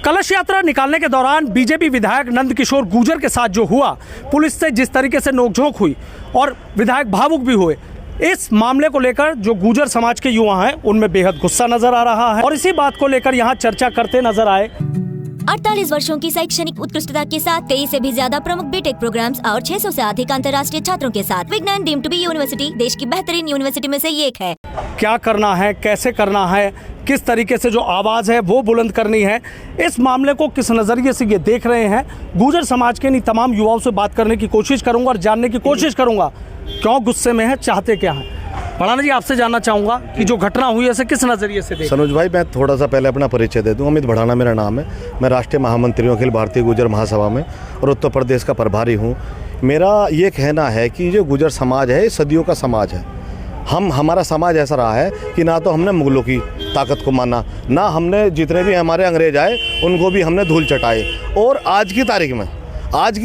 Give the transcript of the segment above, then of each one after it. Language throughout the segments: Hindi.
कलश यात्रा निकालने के दौरान बीजेपी विधायक नंदकिशोर गुर्जर के साथ जो हुआ, पुलिस से जिस तरीके से नोकझोंक हुई और विधायक भावुक भी हुए, इस मामले को लेकर जो गुर्जर समाज के युवा हैं उनमें बेहद गुस्सा नजर आ रहा है और इसी बात को लेकर यहाँ चर्चा करते नजर आए। 48 वर्षों की शैक्षणिक उत्कृष्टता के साथ 23 से भी ज्यादा प्रमुख बीटेक प्रोग्राम्स और 600 से अधिक अंतर्राष्ट्रीय छात्रों के साथ विज्ञान डीम्ड टू बी यूनिवर्सिटी देश की बेहतरीन यूनिवर्सिटी में से एक है। क्या करना है, कैसे करना है, किस तरीके से जो आवाज़ है वो बुलंद करनी है, इस मामले को किस नज़रिए से ये देख रहे हैं, गुर्जर समाज के इन तमाम युवाओं से बात करने की कोशिश करूंगा और जानने की कोशिश करूंगा क्यों गुस्से में है, चाहते क्या हैं। पढ़ाना जी, आपसे जानना चाहूँगा कि जो घटना हुई है इसे किस नज़रिए से देखें। सनोज भाई, मैं थोड़ा सा पहले अपना परिचय दे दूँ। अमित भड़ाना मेरा नाम है। मैं राष्ट्रीय महामंत्री अखिल भारतीय गुर्जर महासभा में और उत्तर प्रदेश का प्रभारी हूँ। मेरा ये कहना है कि जो गुर्जर समाज है सदियों का समाज है। हमारा समाज ऐसा रहा है कि ना तो हमने मुगलों की ताकत को माना, ना हमने जितने भी हमारे अंग्रेज आए उनको भी हमने धूल चटाए। और आज की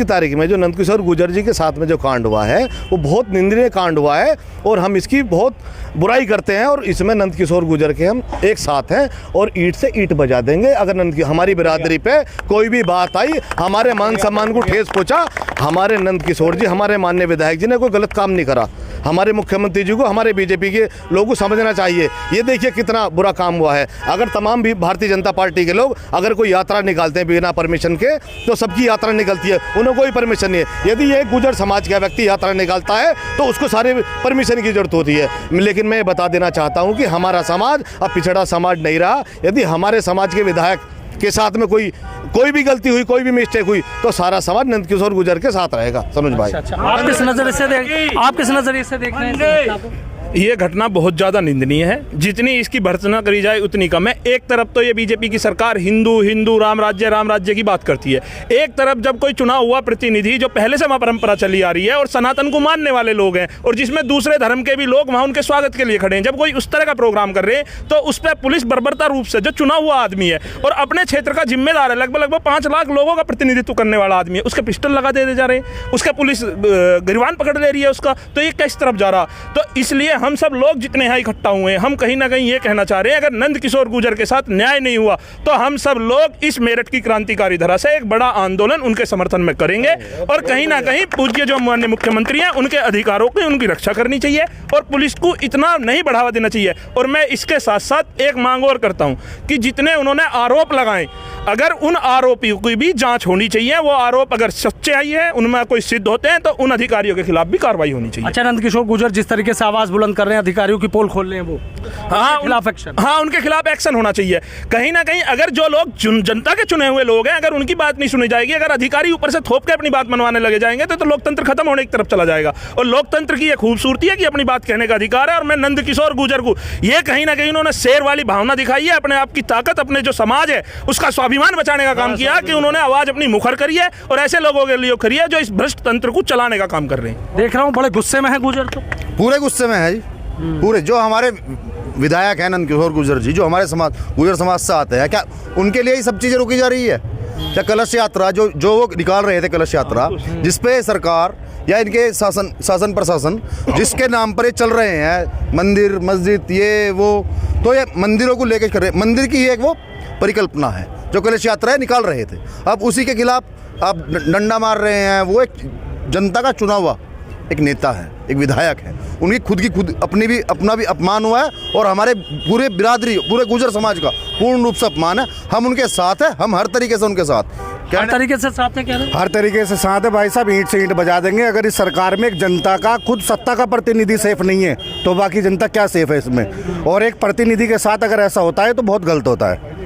तारीख में जो नंदकिशोर गुर्जर जी के साथ में जो कांड हुआ है वो बहुत निंदनीय कांड हुआ है और हम इसकी बहुत बुराई करते हैं। और इसमें नंदकिशोर गुर्जर के हम एक साथ हैं और ईंट से ईंट बजा देंगे अगर हमारी बिरादरी पे कोई भी बात आई, हमारे मान सम्मान को ठेस पहुंचा। हमारे नंदकिशोर जी, हमारे माननीय विधायक जी ने कोई गलत काम नहीं करा। हमारे मुख्यमंत्री जी को, हमारे बीजेपी के लोगों को समझना चाहिए। ये देखिए कितना बुरा काम हुआ है। अगर तमाम भी भारतीय जनता पार्टी के लोग अगर कोई यात्रा निकालते हैं बिना परमिशन के, तो सबकी यात्रा निकलती है, उन्हें कोई परमिशन नहीं है। यदि ये गुर्जर समाज का व्यक्ति यात्रा निकालता है तो उसको सारे परमिशन की जरूरत होती है। लेकिन मैं बता देना चाहता हूँ कि हमारा समाज अब पिछड़ा समाज नहीं रहा। यदि हमारे समाज के विधायक के साथ में कोई भी गलती हुई, कोई भी मिस्टेक हुई, तो सारा समाज नंदकिशोर गुर्जर के साथ रहेगा। सनोज भाई, आप किस नजरिए से देख रहे हैं? ये घटना बहुत ज़्यादा निंदनीय है। जितनी इसकी भर्त्सना करी जाए उतनी कम है। एक तरफ तो ये बीजेपी की सरकार हिंदू राम राज्य की बात करती है। एक तरफ जब कोई चुना हुआ प्रतिनिधि जो पहले से वहाँ परंपरा चली आ रही है और सनातन को मानने वाले लोग हैं और जिसमें दूसरे धर्म के भी लोग वहाँ उनके स्वागत के लिए खड़े हैं, जब कोई उस तरह का प्रोग्राम कर रहे हैं तो उस पर पुलिस बर्बरता रूप से, जो चुना हुआ आदमी है और अपने क्षेत्र का जिम्मेदार है, लगभग 5 लाख लोगों का प्रतिनिधित्व करने वाला आदमी है, उसके पिस्टल लगा दे जा रहे हैं, उसका पुलिस गिरवान पकड़ ले रही है उसका। तो ये किस तरफ जा रहा? तो इसलिए हम सब लोग जितने यहाँ इकट्ठा हुए हैं, हम कहीं ना कहीं ये कहना चाह रहे हैं, अगर नंदकिशोर गुर्जर के साथ न्याय नहीं हुआ तो हम सब लोग इस मेरठ की क्रांतिकारी धरा से एक बड़ा आंदोलन उनके समर्थन में करेंगे और कहीं ना कहीं पूज्य जो माननीय मुख्यमंत्री हैं उनके अधिकारों की उनकी रक्षा करनी चाहिए और पुलिस को इतना नहीं बढ़ावा देना चाहिए। और मैं इसके साथ साथ एक मांग और करता हूं कि जितने उन्होंने आरोप लगाए, अगर उन आरोपियों की भी जांच होनी चाहिए। वो आरोप अगर सच्चे आई है, उनमें कोई सिद्ध होते हैं, तो उन अधिकारियों के खिलाफ भी कार्रवाई होनी चाहिए। अच्छा, नंदकिशोर गुर्जर जिस तरीके से आवाज बुलंद कर रहे हैं, अधिकारियों की पोल खोल रहे हैं, वो उनके खिलाफ एक्शन होना चाहिए। कहीं ना कहीं अगर जो लोग जनता के चुने हुए लोग हैं, अगर उनकी बात नहीं सुनी जाएगी, अगर अधिकारी ऊपर से थोप के अपनी बात मनवाने लगे जाएंगे तो लोकतंत्र खत्म होने की तरफ चला जाएगा। और लोकतंत्र की यह खूबसूरती है कि अपनी बात कहने का अधिकार है। और मैं नंदकिशोर गुर्जर को ये कहीं ना कहीं उन्होंने शेर वाली भावना दिखाई है, अपने आप की ताकत, अपने जो समाज है उसका स्वाभिमान बचाने का काम किया कि उन्होंने आवाज अपनी मुखर करी है और ऐसे लोगों के लिए करी है जो इस भ्रष्ट तंत्र को चलाने का काम कर रहे हैं। देख रहा हूँ बड़े गुस्से में है गुर्जर, तो पूरे गुस्से में है जी। पूरे जो हमारे विधायक हैं नंदकिशोर गुर्जर जी, जो हमारे समाज गुर्जर समाज से आते हैं, क्या उनके लिए ही सब चीज़ें रोकी जा रही है? क्या कलश यात्रा जो वो निकाल रहे थे, कलश यात्रा जिसपे सरकार या इनके शासन प्रशासन जिसके नाम पर ये चल रहे हैं, मंदिर मस्जिद ये वो, तो ये मंदिरों को लेकर कर रहे, मंदिर की एक वो परिकल्पना है जो कलश यात्रा निकाल रहे थे। अब उसी के खिलाफ आप डंडा मार रहे हैं। वो एक जनता का चुना हुआ एक नेता है, एक विधायक है, उनकी खुद अपना भी अपमान हुआ है और हमारे पूरे बिरादरी, पूरे गुर्जर समाज का पूर्ण रूप से अपमान है। हम उनके साथ हैं, हम हर तरीके से उनके साथ। हर तरीके से साथ है, क्या हर तरीके से साथ है भाई साहब। ईंट से ईंट बजा देंगे। अगर इस सरकार में एक जनता का खुद सत्ता का प्रतिनिधि सेफ नहीं है तो बाकी जनता क्या सेफ है इसमें? और एक प्रतिनिधि के साथ अगर ऐसा होता है तो बहुत गलत होता है।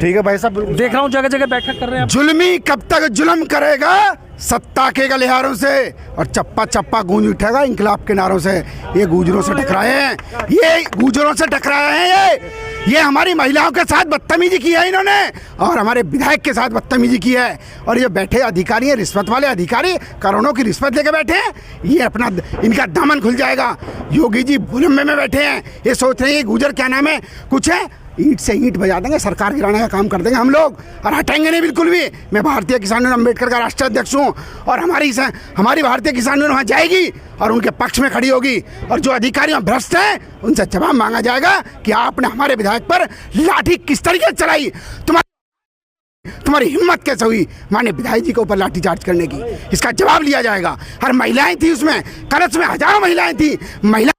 ठीक है भाई साहब, देख रहा हूँ जगह जगह बैठक कर रहे हैं। जुल्मी कब तक जुल्म करेगा सत्ता के गलियारों से, और चप्पा चप्पा गूंज उठेगा इंकलाब के नारों से। ये गुर्जरों से टकराए हैं, ये गुर्जरों से टकराए हैं। ये हमारी महिलाओं के साथ बदतमीजी की है इन्होंने और हमारे विधायक के साथ बदतमीजी की है। और ये बैठे अधिकारी हैं, रिश्वत वाले अधिकारी, करोड़ों की रिश्वत लेके बैठे हैं। ये अपना इनका दामन खुल जाएगा। योगी जी भूलम्बे में बैठे हैं, ये सोच रहे हैं गुर्जर क्या नाम है कुछ है, ईंट से ईंट बजा देंगे, सरकार गिराने का काम कर देंगे हम लोग और हटेंगे नहीं बिल्कुल भी। मैं भारतीय किसान यूनियन अम्बेडकर का राष्ट्रीय अध्यक्ष हूँ और हमारी भारतीय किसान यूनियन वहाँ जाएगी और उनके पक्ष में खड़ी होगी। और जो अधिकारी भ्रष्ट हैं उनसे जवाब मांगा जाएगा कि आपने हमारे विधायक पर लाठी किस तरीके से चलाई। तुम्हारे तुम्हारी हिम्मत कैसे हुई माननीय विधायक जी के ऊपर लाठीचार्ज करने की? इसका जवाब लिया जाएगा। हर महिलाएं थी उसमें, कलश में हजारों महिलाएं थी, महिला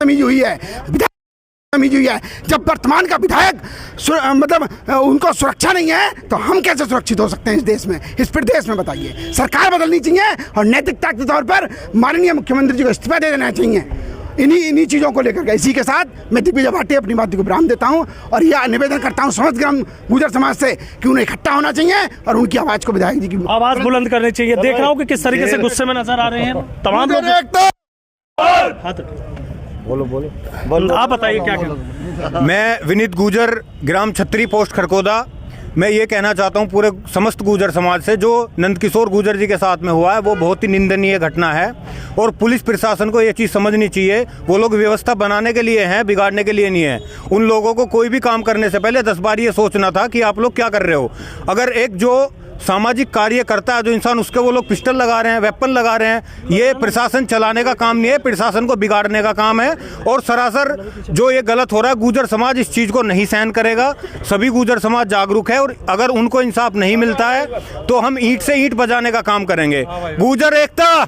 तमीज हुई है, विधायक तमीज हुई है। जब वर्तमान का विधायक मतलब उनको सुरक्षा नहीं है तो हम कैसे सुरक्षित हो सकते हैं इस देश में, इस प्रदेश में? बताइए। सरकार बदलनी चाहिए और नैतिकता के तौर पर माननीय मुख्यमंत्री जी को इस्तीफा दे देना चाहिए इन्हीं चीज़ों को लेकर के। इसी के साथ मैं दिग्विजय भाटिया अपनी बात को विराम देता हूं और यह निवेदन करता हूं समस्त ग्राम गुर्जर समाज से कि उन्हें इकट्ठा होना चाहिए और उनकी आवाज़ को विधायक जी की आवाज़ बुलंद करनी चाहिए। देख रहा हूं कि किस तरीके से गुस्से में नजर आ रहे हैं तमाम लोग। बोलो आप बताइए क्या कहना। मैं विनीत गुजर, ग्राम छत्री, पोस्ट खरकोदा। मैं ये कहना चाहता हूँ पूरे समस्त गुजर समाज से, जो नंदकिशोर गुजर जी के साथ में हुआ है वो बहुत ही निंदनीय घटना है और पुलिस प्रशासन को ये चीज़ समझनी चाहिए। वो लोग व्यवस्था बनाने के लिए हैं, बिगाड़ने के लिए नहीं है। उन लोगों को कोई भी काम करने से पहले 10 बार ये सोचना था कि आप लोग क्या कर रहे हो। अगर एक जो सामाजिक कार्य करता है जो इंसान, उसके वो लोग पिस्टल लगा रहे हैं, वेपन लगा रहे हैं, ये प्रशासन चलाने का काम नहीं है, प्रशासन को बिगाड़ने का काम है। और सरासर जो ये गलत हो रहा है, गुजर समाज इस चीज़ को नहीं सहन करेगा। सभी गुजर समाज जागरूक है और अगर उनको इंसाफ नहीं मिलता है तो हम ईंट से ईंट बजाने का काम करेंगे। गुजर एकता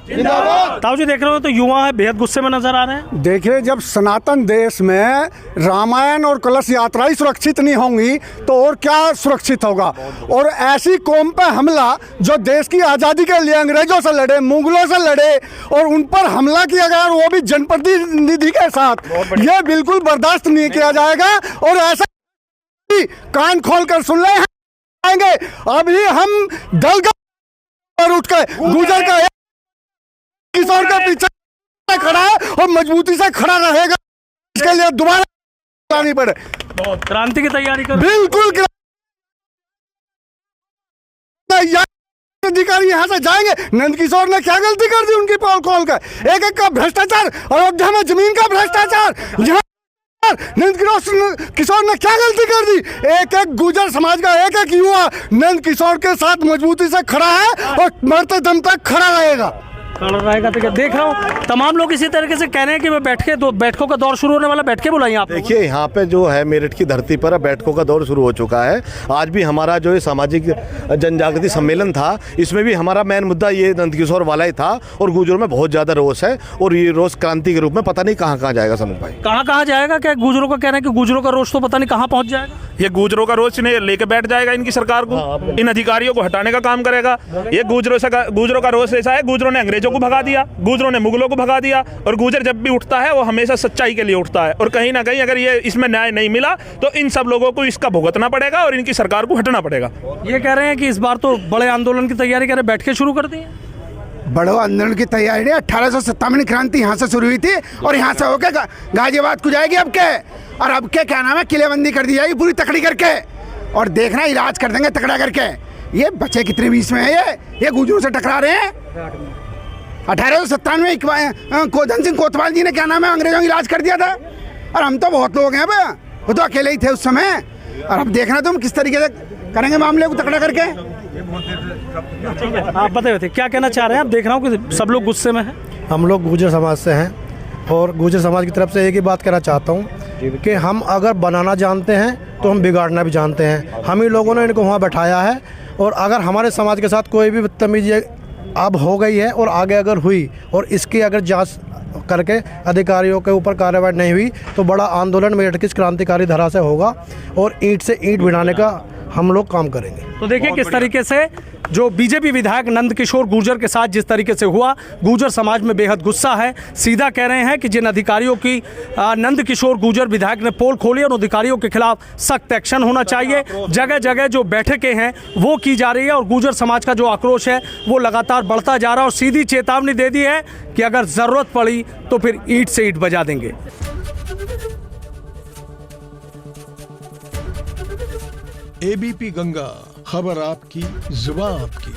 ताऊ जी देख रहे हो तो युवा है बेहद गुस्से में नजर आ रहे हैं। देखिए, जब सनातन देश में रामायण और कलश यात्रा ही सुरक्षित नहीं होंगी तो और क्या सुरक्षित होगा। और ऐसी कौम पे हमला जो देश की आज़ादी के लिए अंग्रेजों से लड़े, मुगलों से लड़े और उन पर हमला किया गया, वो भी जनप्रतिनिधि के साथ, ये बिल्कुल बर्दाश्त नहीं किया जाएगा। और ऐसा कान खोल कर सुन ले आएंगे। अभी हम दल का उठ के गुजर का किशोर के पीछे खड़ा है और मजबूती से खड़ा रहेगा। इसके लिए दोबारा लानी पड़े, क्रांति की तैयारी कर। बिल्कुल अधिकारी यहाँ से जाएंगे। नंदकिशोर ने क्या गलती कर दी उनकी पोल खोल कर? एक का भ्रष्टाचार, अयोध्या में जमीन का भ्रष्टाचार, यहाँ नंदकिशोर ने क्या गलती कर दी? एक गुजर समाज का एक युवा नंदकिशोर के साथ मजबूती से खड़ा है और मरते दम तक खड़ा रहेगा। रहेगा तो क्या देख रहा हूँ तमाम लोग इसी तरीके से कह रहे हैं कि मैं बैठकों का दौर शुरू होने वाला, बैठके बुलाइए आप। देखिए, यहाँ पे जो है मेरठ की धरती पर बैठकों का दौर शुरू हो चुका है। आज भी हमारा जो है सामाजिक जनजागृति सम्मेलन था, इसमें भी हमारा मेन मुद्दा ये नंदकिशोर वाला ही था और गुजरों में बहुत ज़्यादा रोष है और ये रोष क्रांति के रूप में पता नहीं कहाँ जाएगा। सनू भाई, कहाँ जाएगा? क्या गुजरों का कहना है कि गुजरों का रोष तो पता नहीं कहाँ पहुँच जाएगा। ये गुजरों का रोष इन्हें लेके बैठ जाएगा इनकी सरकार को, इन अधिकारियों को हटाने का काम करेगा। ये गुजरों का रोष ऐसा है, गुजरों ने अंग्रेजों को भगा दिया, गुजरों ने मुगलों को भगा दिया और गुजर जब भी उठता है वो हमेशा सच्चाई के लिए उठता है। और कहीं ना कहीं अगर ये इसमें न्याय नहीं मिला तो इन सब लोगों को इसका भुगतना पड़ेगा और इनकी सरकार को हटना पड़ेगा। ये कह रहे हैं कि इस बार तो बड़े आंदोलन की तैयारी कर रहे, बैठके शुरू कर दी। बड़ो आंदोलन की तैयारी 1857 क्रांति यहाँ से शुरू हुई थी और यहाँ से होकर गाजियाबाद को जाएगी। अब के और अब के क्या नाम है, किलेबंदी कर दी जाएगी पूरी तकड़ी करके और देखना इलाज कर देंगे तकड़ा करके। ये बच्चे कितने बीच में है, ये गुजरों से टकरा रहे हैं। 1897 में धन सिंह कोतवाल जी ने क्या नाम है अंग्रेजों का इलाज कर दिया था और हम तो बहुत लोग हैं, वो तो अकेले ही थे उस समय। और अब देखना तुम किस तरीके से करेंगे मामले को तकड़ा करके। आप बताइए क्या कहना चाह रहे हैं? आप देख रहा हूँ कि सब लोग गुस्से में हैं। हम लोग गुर्जर समाज से हैं और गुर्जर समाज की तरफ से एक ही बात कहना चाहता हूँ कि हम अगर बनाना जानते हैं तो हम बिगाड़ना भी जानते हैं। हम ही लोगों ने इनको वहाँ बैठाया है और अगर हमारे समाज के साथ कोई भी बदतमीजी अब हो गई है और आगे अगर हुई और इसकी अगर जांच करके अधिकारियों के ऊपर कार्रवाई नहीं हुई तो बड़ा आंदोलन मेरठ की क्रांतिकारी धारा से होगा और ईंट से ईंट भिड़ाने का हम लोग काम करेंगे। तो देखिए किस तरीके से जो बीजेपी विधायक नंदकिशोर गुर्जर के साथ जिस तरीके से हुआ, गुर्जर समाज में बेहद गुस्सा है। सीधा कह रहे हैं कि जिन अधिकारियों की नंदकिशोर गुर्जर विधायक ने पोल खोली और अधिकारियों के खिलाफ सख्त एक्शन होना चाहिए। जगह जगह जो बैठकें हैं वो की जा रही है और गुर्जर समाज का जो आक्रोश है वो लगातार बढ़ता जा रहा है और सीधी चेतावनी दे दी है कि अगर ज़रूरत पड़ी तो फिर ईंट से ईंट बजा देंगे। एबीपी गंगा, खबर आपकी, जुबान आपकी।